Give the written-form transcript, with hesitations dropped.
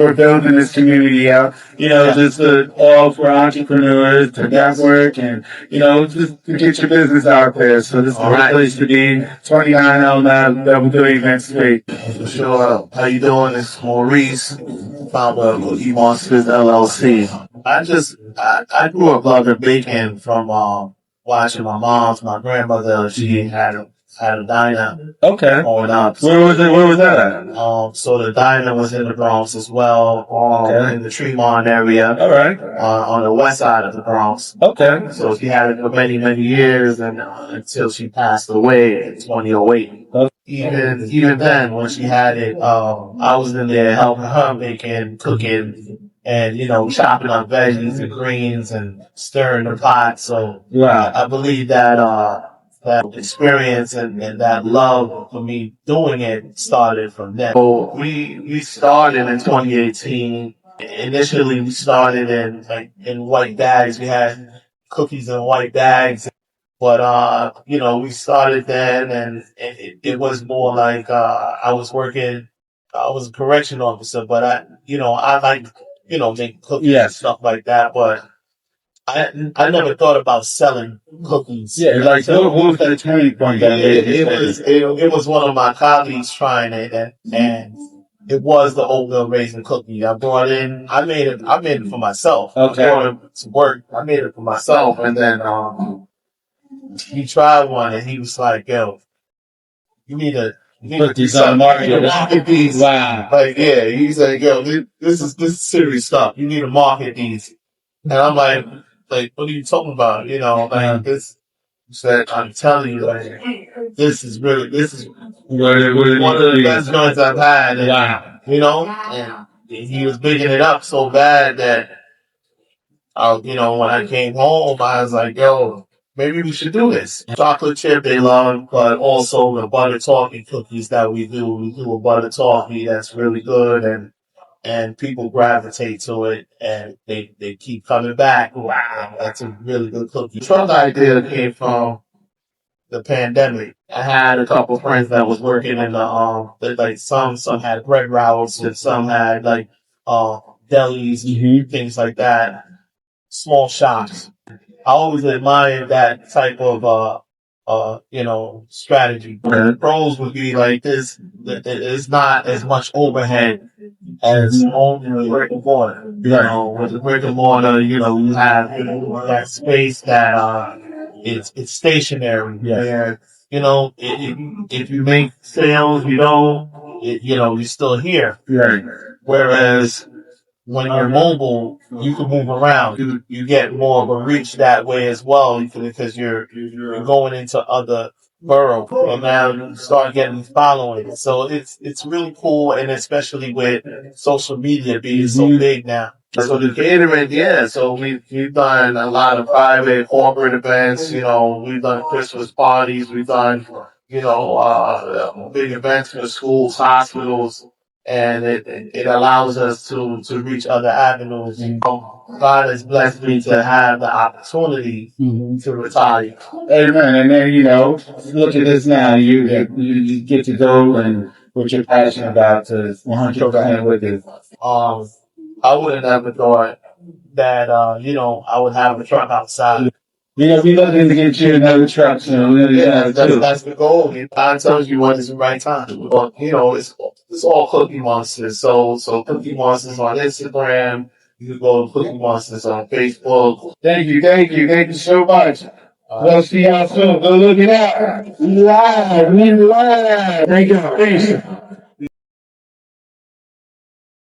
We're building this community out, just all for entrepreneurs to network and, just to get your business out there. So this is a great place to be. 2909 Double Doing Event Street. For sure. How you doing? It's Maurice, founder of Qookie Munsters LLC. I grew up loving baking from watching my grandmother. She had a diner. Okay. Growing up. Where was it? Where was that at? So the diner was in the Bronx as well, in the Tremont area. All right. On the west side of the Bronx. Okay. So she had it for many, many years, and until she passed away in 2008. Okay. Even then, when she had it, I was in there helping her making, cooking, and chopping up veggies and greens and stirring the pot. So wow. I believe that that experience and that love for me doing it started from that. So we started in 2018. Initially, we started in white bags. We had cookies in white bags. But, we started then, and it was more like, I was a correction officer, but I like, make cookies and stuff like that, but I never thought about selling cookies. Yeah, like, what was that turning point? It was one of my colleagues trying it, and it was the oatmeal raisin cookie. I made it for myself. Okay. I brought it to work. I made it for myself, and then, he tried one and he was like, "Yo, you need to put these on the market. Market these." Wow. Like, yeah, he's like, "Yo, this is serious stuff. You need to market these." And I'm like, what are you talking about? This. He said, "I'm telling you, this is one of the best joints I've had." And, wow. And he was bigging it up so bad that, when I came home, I was like, "Yo, maybe we should do this." Chocolate chip they love, but also the butter toffee cookies that we do. We do a butter toffee that's really good, and people gravitate to it, and they keep coming back. Wow, that's a really good cookie. The truck idea came from the pandemic. I had a couple of friends that was working in some had bread routes, and some had delis, things like that, small shops. I always admired that type of, strategy. The pros would be like this, it's not as much overhead as only brick and mortar. With the brick and mortar, you have that space that, it's stationary. Yeah. Where, if you make sales, you're still here. Right. Whereas, when you're mobile, you can move around. You get more of a reach that way as well, because you're going into other boroughs, and now you start getting following. So it's really cool, and especially with social media being so big now. So the catering, so we've done a lot of private corporate events. We've done Christmas parties. We've done big events for schools, hospitals. And it allows us to reach other avenues. God has blessed me to have the opportunity to retire. Amen. And then, look at this now. You get to go and what you're passionate about to 100% with it. I would have never thought that, I would have a truck outside. We looking to get you another truck soon. That's the goal. God tells you when it's the right time. But, it's all Qookie Munsters. So Qookie Munsters on Instagram. You can go to Qookie Munsters on Facebook. Thank you so much. We'll see y'all soon. Go look it out. We live. Thank you. Peace.